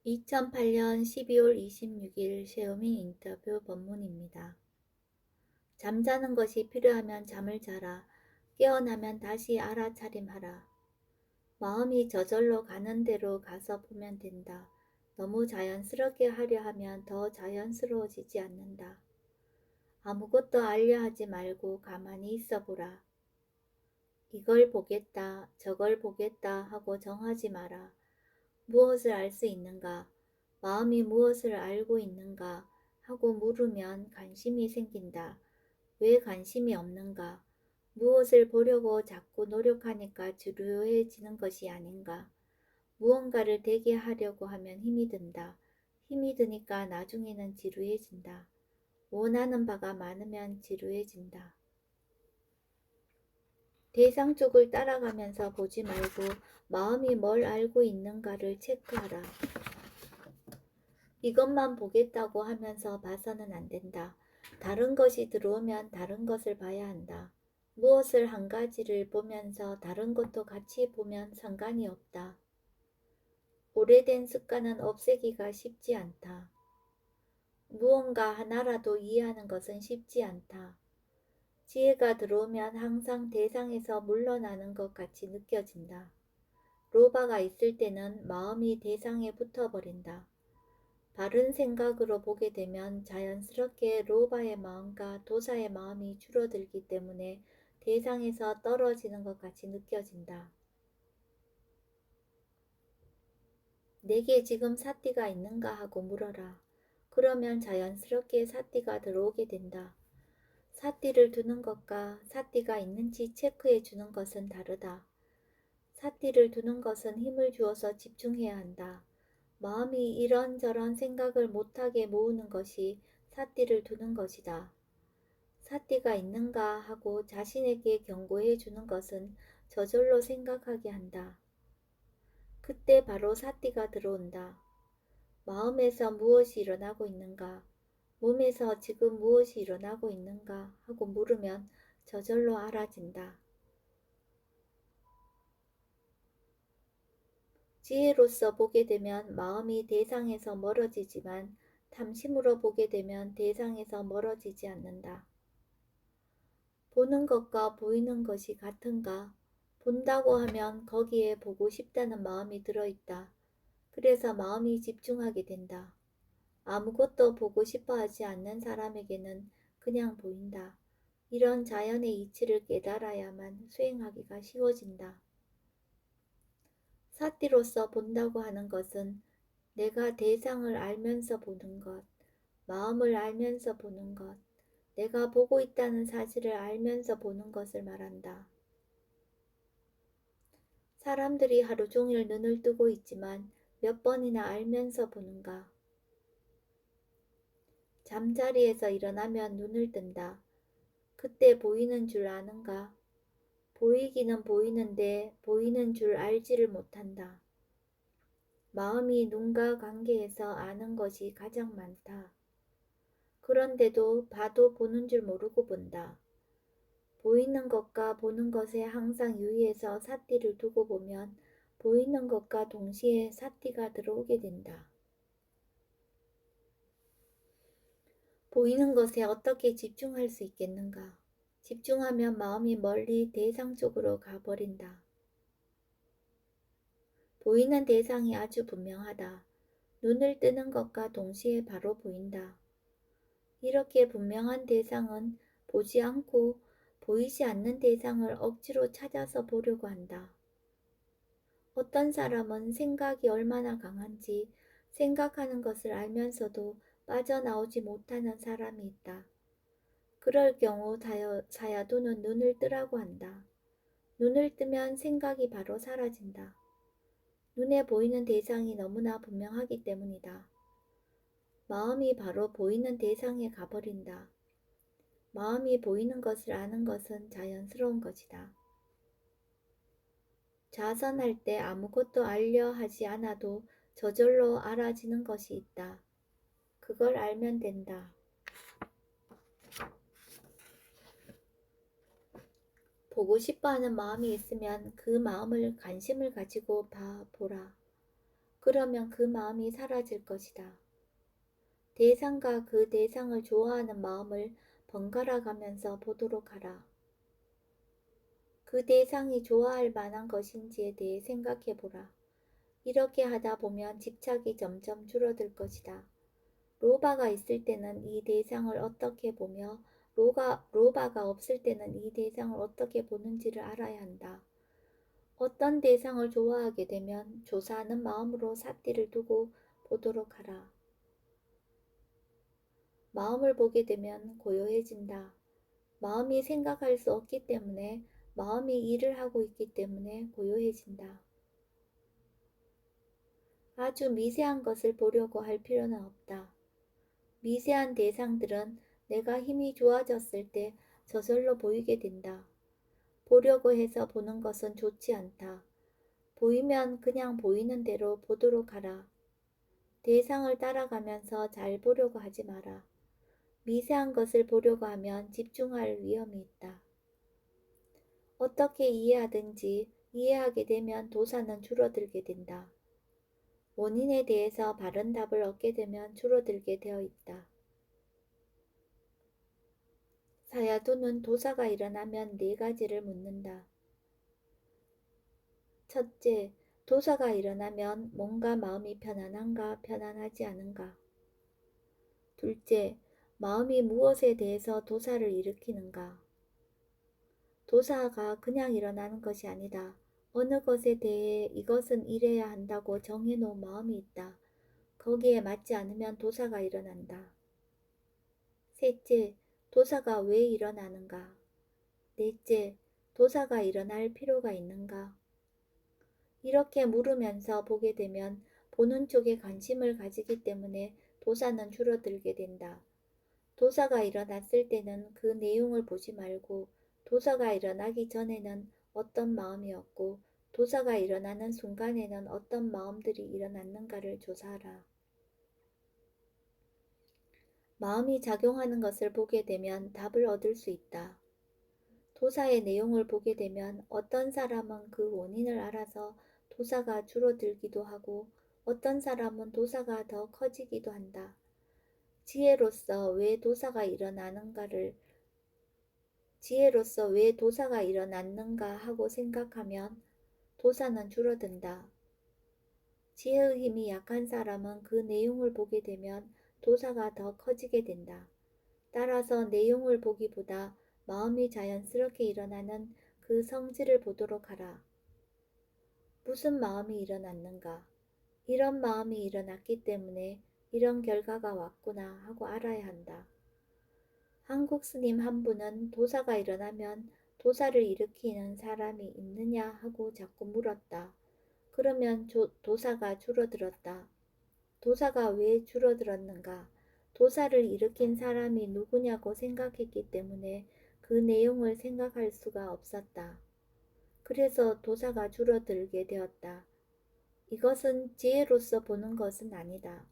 2008년 12월 26일 셰오밍 인터뷰 본문입니다. 잠자는 것이 필요하면 잠을 자라. 깨어나면 다시 알아차림하라. 마음이 저절로 가는 대로 가서 보면 된다. 너무 자연스럽게 하려 하면 더 자연스러워지지 않는다. 아무것도 알려 하지 말고 가만히 있어 보라. 이걸 보겠다, 저걸 보겠다 하고 정하지 마라. 무엇을 알 수 있는가? 마음이 무엇을 알고 있는가? 하고 물으면 관심이 생긴다. 왜 관심이 없는가? 무엇을 보려고 자꾸 노력하니까 지루해지는 것이 아닌가? 무언가를 되게 하려고 하면 힘이 든다. 힘이 드니까 나중에는 지루해진다. 원하는 바가 많으면 지루해진다. 대상 쪽을 따라가면서 보지 말고 마음이 뭘 알고 있는가를 체크하라. 이것만 보겠다고 하면서 봐서는 안 된다. 다른 것이 들어오면 다른 것을 봐야 한다. 무엇을 한 가지를 보면서 다른 것도 같이 보면 상관이 없다. 오래된 습관은 없애기가 쉽지 않다. 무언가 하나라도 이해하는 것은 쉽지 않다. 지혜가 들어오면 항상 대상에서 물러나는 것 같이 느껴진다. 로바가 있을 때는 마음이 대상에 붙어버린다. 바른 생각으로 보게 되면 자연스럽게 로바의 마음과 도사의 마음이 줄어들기 때문에 대상에서 떨어지는 것 같이 느껴진다. 내게 지금 사띠가 있는가 하고 물어라. 그러면 자연스럽게 사띠가 들어오게 된다. 사띠를 두는 것과 사띠가 있는지 체크해 주는 것은 다르다. 사띠를 두는 것은 힘을 주어서 집중해야 한다. 마음이 이런저런 생각을 못하게 모으는 것이 사띠를 두는 것이다. 사띠가 있는가 하고 자신에게 경고해 주는 것은 저절로 생각하게 한다. 그때 바로 사띠가 들어온다. 마음에서 무엇이 일어나고 있는가? 몸에서 지금 무엇이 일어나고 있는가? 하고 물으면 저절로 알아진다. 지혜로서 보게 되면 마음이 대상에서 멀어지지만 탐심으로 보게 되면 대상에서 멀어지지 않는다. 보는 것과 보이는 것이 같은가? 본다고 하면 거기에 보고 싶다는 마음이 들어있다. 그래서 마음이 집중하게 된다. 아무것도 보고 싶어 하지 않는 사람에게는 그냥 보인다. 이런 자연의 이치를 깨달아야만 수행하기가 쉬워진다. 사띠로서 본다고 하는 것은 내가 대상을 알면서 보는 것, 마음을 알면서 보는 것, 내가 보고 있다는 사실을 알면서 보는 것을 말한다. 사람들이 하루 종일 눈을 뜨고 있지만 몇 번이나 알면서 보는가? 잠자리에서 일어나면 눈을 뜬다. 그때 보이는 줄 아는가? 보이기는 보이는데 보이는 줄 알지를 못한다. 마음이 눈과 관계해서 아는 것이 가장 많다. 그런데도 봐도 보는 줄 모르고 본다. 보이는 것과 보는 것에 항상 유의해서 사띠를 두고 보면 보이는 것과 동시에 사띠가 들어오게 된다. 보이는 것에 어떻게 집중할 수 있겠는가? 집중하면 마음이 멀리 대상 쪽으로 가버린다. 보이는 대상이 아주 분명하다. 눈을 뜨는 것과 동시에 바로 보인다. 이렇게 분명한 대상은 보지 않고 보이지 않는 대상을 억지로 찾아서 보려고 한다. 어떤 사람은 생각이 얼마나 강한지 생각하는 것을 알면서도 빠져나오지 못하는 사람이 있다. 그럴 경우 사야도는 눈을 뜨라고 한다. 눈을 뜨면 생각이 바로 사라진다. 눈에 보이는 대상이 너무나 분명하기 때문이다. 마음이 바로 보이는 대상에 가버린다. 마음이 보이는 것을 아는 것은 자연스러운 것이다. 자선할 때 아무것도 알려 하지 않아도 저절로 알아지는 것이 있다. 그걸 알면 된다. 보고 싶어 하는 마음이 있으면 그 마음을 관심을 가지고 보라. 그러면 그 마음이 사라질 것이다. 대상과 그 대상을 좋아하는 마음을 번갈아 가면서 보도록 하라. 그 대상이 좋아할 만한 것인지에 대해 생각해 보라. 이렇게 하다 보면 집착이 점점 줄어들 것이다. 로바가 있을 때는 이 대상을 어떻게 보며 로바가 없을 때는 이 대상을 어떻게 보는지를 알아야 한다. 어떤 대상을 좋아하게 되면 조사하는 마음으로 삿띠를 두고 보도록 하라. 마음을 보게 되면 고요해진다. 마음이 생각할 수 없기 때문에 마음이 일을 하고 있기 때문에 고요해진다. 아주 미세한 것을 보려고 할 필요는 없다. 미세한 대상들은 내가 힘이 좋아졌을 때 저절로 보이게 된다. 보려고 해서 보는 것은 좋지 않다. 보이면 그냥 보이는 대로 보도록 하라. 대상을 따라가면서 잘 보려고 하지 마라. 미세한 것을 보려고 하면 집중할 위험이 있다. 어떻게 이해하든지 이해하게 되면 도사는 줄어들게 된다. 원인에 대해서 바른 답을 얻게 되면 줄어들게 되어 있다. 사야도는 도사가 일어나면 네 가지를 묻는다. 첫째, 도사가 일어나면 뭔가 마음이 편안한가 편안하지 않은가. 둘째, 마음이 무엇에 대해서 도사를 일으키는가. 도사가 그냥 일어나는 것이 아니다. 어느 것에 대해 이것은 이래야 한다고 정해놓은 마음이 있다. 거기에 맞지 않으면 도사가 일어난다. 셋째, 도사가 왜 일어나는가? 넷째, 도사가 일어날 필요가 있는가? 이렇게 물으면서 보게 되면 보는 쪽에 관심을 가지기 때문에 도사는 줄어들게 된다. 도사가 일어났을 때는 그 내용을 보지 말고 도사가 일어나기 전에는 어떤 마음이었고 도사가 일어나는 순간에는 어떤 마음들이 일어났는가를 조사하라. 마음이 작용하는 것을 보게 되면 답을 얻을 수 있다. 도사의 내용을 보게 되면 어떤 사람은 그 원인을 알아서 도사가 줄어들기도 하고 어떤 사람은 도사가 더 커지기도 한다. 지혜로서 왜 도사가 일어났는가 하고 생각하면 도사는 줄어든다. 지혜의 힘이 약한 사람은 그 내용을 보게 되면 도사가 더 커지게 된다. 따라서 내용을 보기보다 마음이 자연스럽게 일어나는 그 성질을 보도록 하라. 무슨 마음이 일어났는가? 이런 마음이 일어났기 때문에 이런 결과가 왔구나 하고 알아야 한다. 한국 스님 한 분은 도사가 일어나면 도사를 일으키는 사람이 있느냐 하고 자꾸 물었다. 그러면 도사가 줄어들었다. 도사가 왜 줄어들었는가? 도사를 일으킨 사람이 누구냐고 생각했기 때문에 그 내용을 생각할 수가 없었다. 그래서 도사가 줄어들게 되었다. 이것은 지혜로서 보는 것은 아니다.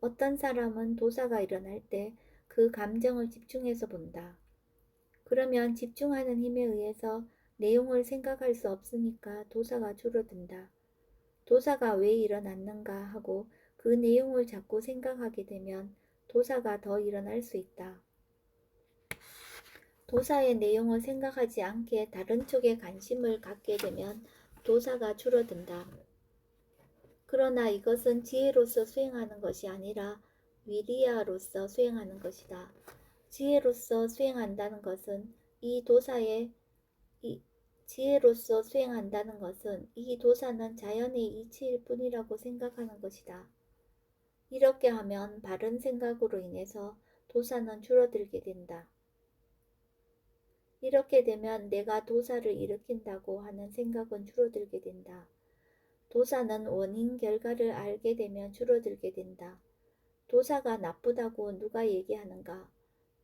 어떤 사람은 도사가 일어날 때 그 감정을 집중해서 본다. 그러면 집중하는 힘에 의해서 내용을 생각할 수 없으니까 도사가 줄어든다. 도사가 왜 일어났는가 하고 그 내용을 자꾸 생각하게 되면 도사가 더 일어날 수 있다. 도사의 내용을 생각하지 않게 다른 쪽에 관심을 갖게 되면 도사가 줄어든다. 그러나 이것은 지혜로서 수행하는 것이 아니라 위리야로서 수행하는 것이다. 지혜로서 수행한다는 것은 이 도사는 자연의 이치일 뿐이라고 생각하는 것이다. 이렇게 하면 바른 생각으로 인해서 도사는 줄어들게 된다. 이렇게 되면 내가 도사를 일으킨다고 하는 생각은 줄어들게 된다. 도사는 원인 결과를 알게 되면 줄어들게 된다. 도사가 나쁘다고 누가 얘기하는가?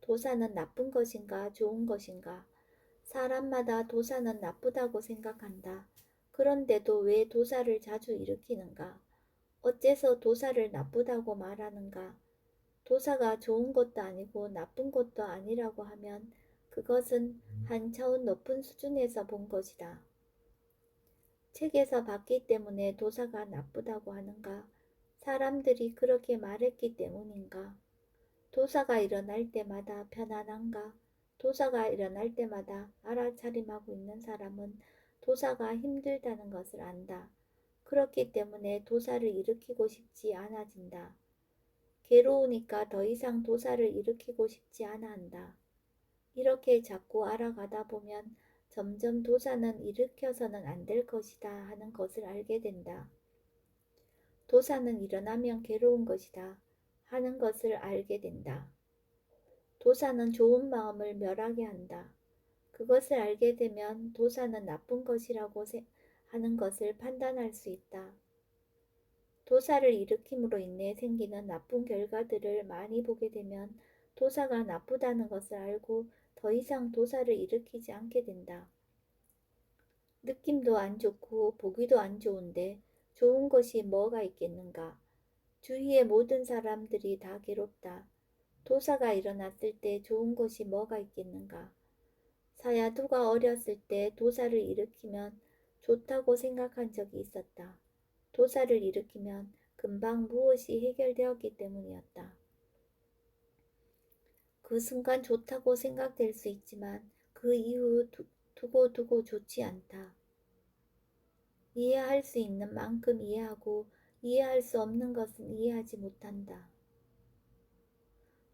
도사는 나쁜 것인가 좋은 것인가? 사람마다 도사는 나쁘다고 생각한다. 그런데도 왜 도사를 자주 일으키는가? 어째서 도사를 나쁘다고 말하는가? 도사가 좋은 것도 아니고 나쁜 것도 아니라고 하면 그것은 한 차원 높은 수준에서 본 것이다. 책에서 봤기 때문에 도사가 나쁘다고 하는가? 사람들이 그렇게 말했기 때문인가? 도사가 일어날 때마다 편안한가? 도사가 일어날 때마다 알아차림하고 있는 사람은 도사가 힘들다는 것을 안다. 그렇기 때문에 도사를 일으키고 싶지 않아진다. 괴로우니까 더 이상 도사를 일으키고 싶지 않아 한다. 이렇게 자꾸 알아가다 보면 점점 도사는 일으켜서는 안 될 것이다 하는 것을 알게 된다. 도사는 일어나면 괴로운 것이다 하는 것을 알게 된다. 도사는 좋은 마음을 멸하게 한다. 그것을 알게 되면 도사는 나쁜 것이라고 하는 것을 판단할 수 있다. 도사를 일으킴으로 인해 생기는 나쁜 결과들을 많이 보게 되면 도사가 나쁘다는 것을 알고 더 이상 도사를 일으키지 않게 된다. 느낌도 안 좋고 보기도 안 좋은데 좋은 것이 뭐가 있겠는가? 주위의 모든 사람들이 다 괴롭다. 도사가 일어났을 때 좋은 것이 뭐가 있겠는가? 사야두가 어렸을 때 도사를 일으키면 좋다고 생각한 적이 있었다. 도사를 일으키면 금방 무엇이 해결되었기 때문이었다. 그 순간 좋다고 생각될 수 있지만 그 이후 두고 좋지 않다. 이해할 수 있는 만큼 이해하고 이해할 수 없는 것은 이해하지 못한다.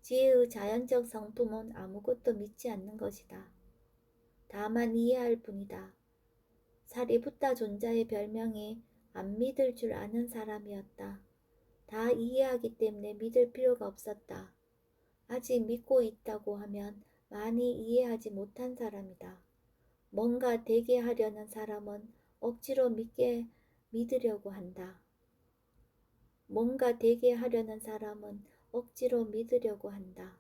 지혜의 자연적 성품은 아무것도 믿지 않는 것이다. 다만 이해할 뿐이다. 사리부타 존자의 별명이 안 믿을 줄 아는 사람이었다. 다 이해하기 때문에 믿을 필요가 없었다. 아직 믿고 있다고 하면 많이 이해하지 못한 사람이다. 뭔가 되게 하려는 사람은 억지로 믿으려고 한다. 뭔가 되게 하려는 사람은 억지로 믿으려고 한다.